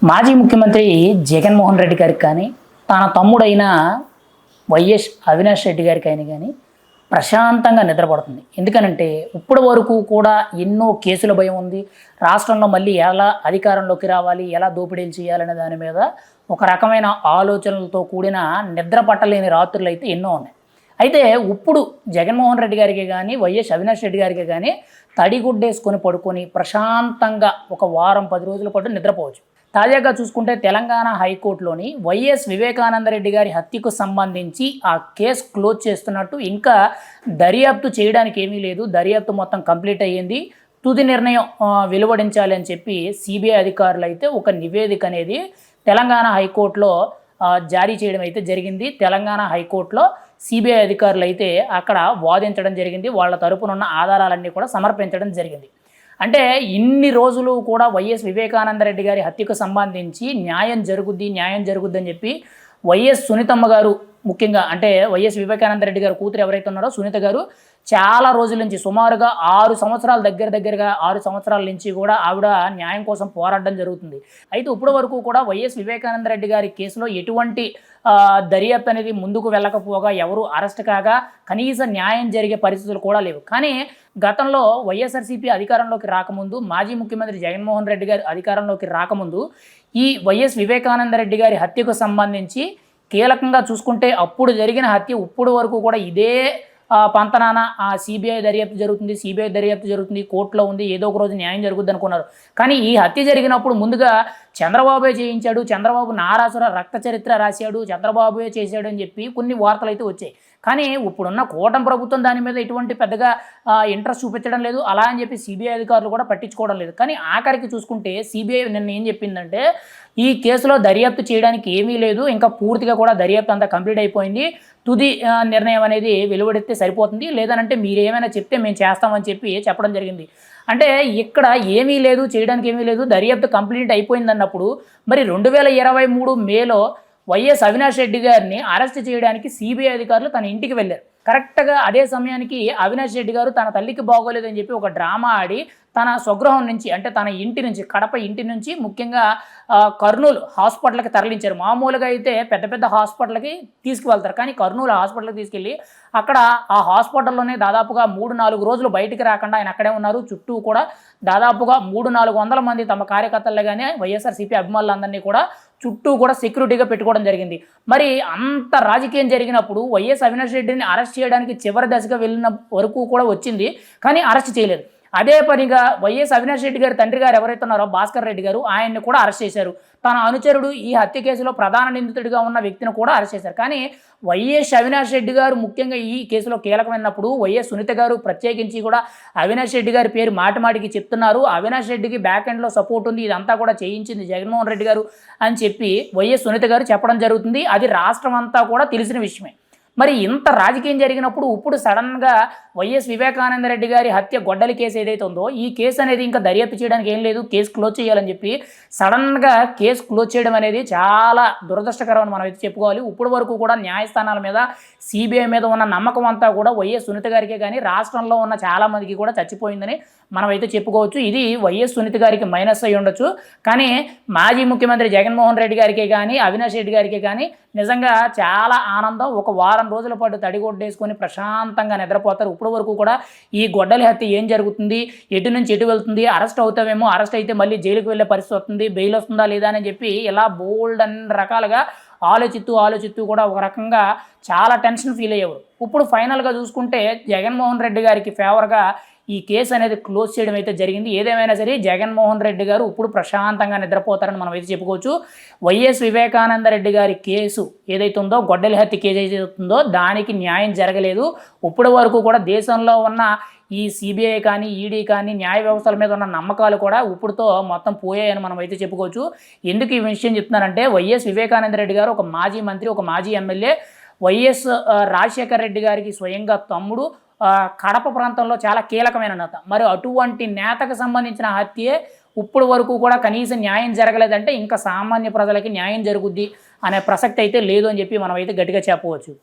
మాజీ ముఖ్యమంత్రి జగన్మోహన్ రెడ్డి గారికి కానీ తన తమ్ముడైన వైఎస్ అవినాష్ రెడ్డి గారికి అయినా కానీ ప్రశాంతంగా నిద్రపడుతుంది. ఎందుకనంటే ఇప్పటి వరకు కూడా ఎన్నో కేసుల భయం ఉంది. రాష్ట్రంలో మళ్ళీ ఎలా అధికారంలోకి రావాలి, ఎలా దోపిడీలు చేయాలనే దాని మీద ఒక రకమైన ఆలోచనలతో కూడిన నిద్ర పట్టలేని రాత్రులు అయితే ఎన్నో ఉన్నాయి. అయితే ఇప్పుడు జగన్మోహన్ రెడ్డి గారికి కానీ వైఎస్ అవినాష్ రెడ్డి గారికి కానీ తడిగుడ్డేసుకొని పడుకొని ప్రశాంతంగా ఒక వారం 10 రోజుల పాటు నిద్రపోవచ్చు. తాజాగా చూసుకుంటే తెలంగాణ హైకోర్టులోని వైఎస్ వివేకానందరెడ్డి గారి హత్యకు సంబంధించి ఆ కేసు క్లోజ్ చేస్తున్నట్టు, ఇంకా దర్యాప్తు చేయడానికి ఏమీ లేదు, దర్యాప్తు మొత్తం కంప్లీట్ అయ్యింది, తుది నిర్ణయం వెలువడించాలి అని చెప్పి సిబిఐ అధికారులు అయితే ఒక నివేదిక అనేది తెలంగాణ హైకోర్టులో జారీ చేయడం అయితే జరిగింది. తెలంగాణ హైకోర్టులో సిబిఐ అధికారులు అయితే అక్కడ వాదించడం జరిగింది. వాళ్ళ తరపున ఉన్న ఆధారాలన్నీ కూడా సమర్పించడం జరిగింది. అంటే ఇన్ని రోజులు కూడా వైఎస్ వివేకానందరెడ్డి గారి హత్యకు సంబంధించి న్యాయం జరుగుద్ది అని చెప్పి వైఎస్ సునీతమ్మ గారు, ముఖ్యంగా అంటే వైఎస్ వివేకానందరెడ్డి గారు కూతురు ఎవరైతే ఉన్నారో సునీత గారు, చాలా రోజుల నుంచి సుమారుగా 6 సంవత్సరాల దగ్గరగా 6 సంవత్సరాల నుంచి కూడా ఆవిడ న్యాయం కోసం పోరాడడం జరుగుతుంది. అయితే ఇప్పటి వరకు కూడా వైఎస్ వివేకానందరెడ్డి గారి కేసులో ఎటువంటి దర్యాప్తు అనేది ముందుకు వెళ్ళకపోగా, ఎవరు అరెస్ట్ కాగా కనీస న్యాయం జరిగే పరిస్థితులు కూడా లేవు. కానీ గతంలో వైఎస్ఆర్సీపీ అధికారంలోకి రాకముందు, మాజీ ముఖ్యమంత్రి జగన్మోహన్ రెడ్డి గారు అధికారంలోకి రాకముందు ఈ వైఎస్ వివేకానందరెడ్డి గారి హత్యకు సంబంధించి కీలకంగా చూసుకుంటే అప్పుడు జరిగిన హత్య ఇప్పుడు వరకు కూడా ఇదే పంతనాన సిబిఐ దర్యాప్తు జరుగుతుంది, కోర్టులో ఉంది, ఏదో ఒక రోజు న్యాయం జరుగుద్ది అనుకున్నారు. కానీ ఈ హత్య జరిగినప్పుడు ముందుగా చంద్రబాబే చేయించాడు, చంద్రబాబు నారాసుర రక్త చరిత్ర రాశాడు, చంద్రబాబే చేశాడు అని చెప్పి కొన్ని వార్తలు అయితే వచ్చాయి. కానీ ఇప్పుడున్న కూటమి ప్రభుత్వం దాని మీద ఎటువంటి పెద్దగా ఇంట్రెస్ట్ చూపించడం లేదు. అలా అని చెప్పి సిబిఐ అధికారులు కూడా పట్టించుకోవడం లేదు. కానీ ఆఖరికి చూసుకుంటే సిబిఐ నిన్న ఏం చెప్పిందంటే, ఈ కేసులో దర్యాప్తు చేయడానికి ఏమీ లేదు, ఇంకా పూర్తిగా కూడా దర్యాప్తు అంతా కంప్లీట్ అయిపోయింది, తుది నిర్ణయం అనేది వెలువడితే సరిపోతుంది, లేదనంటే మీరు ఏమైనా చెప్తే మేము చేస్తామని చెప్పడం జరిగింది. అంటే ఇక్కడ ఏమీ లేదు, చేయడానికి ఏమీ లేదు, దర్యాప్తు కంప్లీట్ అయిపోయింది అన్నప్పుడు మరి 2023 మేలో వైఎస్ అవినాష్ రెడ్డి గారిని అరెస్ట్ చేయడానికి సిబిఐ అధికారులు తన ఇంటికి వెళ్ళారు. కరెక్ట్గా అదే సమయానికి అవినాష్ రెడ్డి గారు తన తల్లికి బాగోలేదని చెప్పి ఒక డ్రామా ఆడి తన స్వగృహం నుంచి, అంటే తన ఇంటి నుంచి, కడప ఇంటి నుంచి ముఖ్యంగా కర్నూలు హాస్పిటల్కి తరలించారు. మామూలుగా అయితే పెద్ద పెద్ద హాస్పిటల్కి తీసుకువెళ్తారు, కానీ కర్నూలు హాస్పిటల్కి తీసుకెళ్ళి అక్కడ ఆ హాస్పిటల్లోనే దాదాపుగా 3-4 రోజులు బయటికి రాకుండా ఆయన అక్కడే ఉన్నారు. చుట్టూ కూడా దాదాపుగా 300-400 మంది తమ కార్యకర్తలు కానీ వైఎస్ఆర్సీపీ అభిమానులందరినీ కూడా చుట్టూ కూడా సెక్యూరిటీగా పెట్టుకోవడం జరిగింది. మరి అంత రాజకీయం జరిగినప్పుడు వైఎస్ అవినాష్ రెడ్డిని అరెస్ట్ చేయడానికి చివరి దశగా వెళ్ళిన వరకు కూడా వచ్చింది, కానీ అరెస్ట్ చేయలేదు. అదే పనిగా వైఎస్ అవినాష్ రెడ్డి గారి తండ్రి గారు ఎవరైతే ఉన్నారో భాస్కర్ రెడ్డి గారు, ఆయన్ని కూడా అరెస్ట్ చేశారు. తన అనుచరుడు ఈ హత్య కేసులో ప్రధాన నిందితుడిగా ఉన్న వ్యక్తిని కూడా అరెస్ట్ చేశారు. కానీ వైఎస్ అవినాష్ రెడ్డి గారు ముఖ్యంగా ఈ కేసులో కీలకమైనప్పుడు వైఎస్ సునీత గారు ప్రత్యేకించి కూడా అవినాష్ రెడ్డి గారి పేరు మాటిమాటికి చెప్తున్నారు. అవినాష్ రెడ్డికి బ్యాక్ ఎండ్లో సపోర్ట్ ఉంది, ఇదంతా కూడా చేయించింది జగన్మోహన్ రెడ్డి గారు అని చెప్పి వైఎస్ సునీత గారు చెప్పడం జరుగుతుంది. అది రాష్ట్రం అంతా కూడా తెలిసిన విషయమే. మరి ఇంత రాజకీయం జరిగినప్పుడు ఇప్పుడు సడన్గా వైఎస్ వివేకానందరెడ్డి గారి హత్య గొడ్డలి కేసు ఏదైతే ఉందో, ఈ కేసు అనేది ఇంకా దర్యాప్తు చేయడానికి ఏం లేదు, కేసు క్లోజ్ చేయాలని చెప్పి సడన్గా కేసు క్లోజ్ చేయడం అనేది చాలా దురదృష్టకరం అని మనం అయితే చెప్పుకోవాలి. ఇప్పటి వరకు కూడా న్యాయస్థానాల మీద, సిబిఐ మీద ఉన్న నమ్మకం అంతా కూడా వైఎస్ సునీత గారికే కానీ రాష్ట్రంలో ఉన్న చాలామందికి కూడా చచ్చిపోయిందని మనం అయితే చెప్పుకోవచ్చు. ఇది వైఎస్ సునీత గారికి మైనస్ అయి ఉండొచ్చు, కానీ మాజీ ముఖ్యమంత్రి జగన్మోహన్ రెడ్డి గారికే కానీ అవినాష్ రెడ్డి గారికే కానీ నిజంగా చాలా ఆనందం. ఒక వారం రోజుల పాటు తడిగొడ్డేసుకొని ప్రశాంతంగా నిద్రపోతారు. ఇప్పటి వరకు కూడా ఈ గొడ్డలి హత్య ఏం జరుగుతుంది, ఎటు నుంచి ఎటు వెళ్తుంది, అరెస్ట్ అవుతావేమో, అరెస్ట్ అయితే మళ్ళీ జైలుకు వెళ్ళే పరిస్థితి వస్తుంది, బెయిల్ వస్తుందా లేదా అని చెప్పి ఇలా బోల్డ్ అన్ని రకాలుగా ఆలోచిస్తూ కూడా ఒక రకంగా చాలా టెన్షన్ ఫీల్ అయ్యేవారు. ఇప్పుడు ఫైనల్గా చూసుకుంటే జగన్మోహన్ రెడ్డి గారికి ఫేవర్గా ఈ కేసు అనేది క్లోజ్ చేయడం అయితే జరిగింది. ఏదేమైనా సరే జగన్మోహన్ రెడ్డి గారు ఇప్పుడు ప్రశాంతంగా నిద్రపోతారని మనం అయితే చెప్పుకోవచ్చు. వైఎస్ వివేకానందరెడ్డి గారి కేసు ఏదైతే ఉందో, గొడ్డలి హత్య కేసు ఏదైతే ఉందో, దానికి న్యాయం జరగలేదు. ఇప్పటి వరకు కూడా దేశంలో ఉన్న ఈ సిబిఐ కానీ, ఈడీ కానీ, న్యాయ వ్యవస్థల మీద ఉన్న నమ్మకాలు కూడా ఇప్పుడుతో మొత్తం పోయాయని మనం అయితే చెప్పుకోవచ్చు. ఎందుకు ఈ విషయం చెప్తున్నానంటే, వైఎస్ వివేకానందరెడ్డి గారు ఒక మాజీ మంత్రి, ఒక మాజీ ఎమ్మెల్యే, వైఎస్ రాజశేఖర రెడ్డి గారికి స్వయంగా తమ్ముడు, కడప ప్రాంతంలో చాలా కీలకమైన నేత. మరి అటువంటి నేతకు సంబంధించిన హత్యే ఇప్పుడు వరకు కూడా కనీసం న్యాయం జరగలేదంటే ఇంకా సామాన్య ప్రజలకి న్యాయం జరుగుద్ది అనే ప్రసక్తి అయితే లేదు అని చెప్పి మనం అయితే గట్టిగా చెప్పవచ్చు.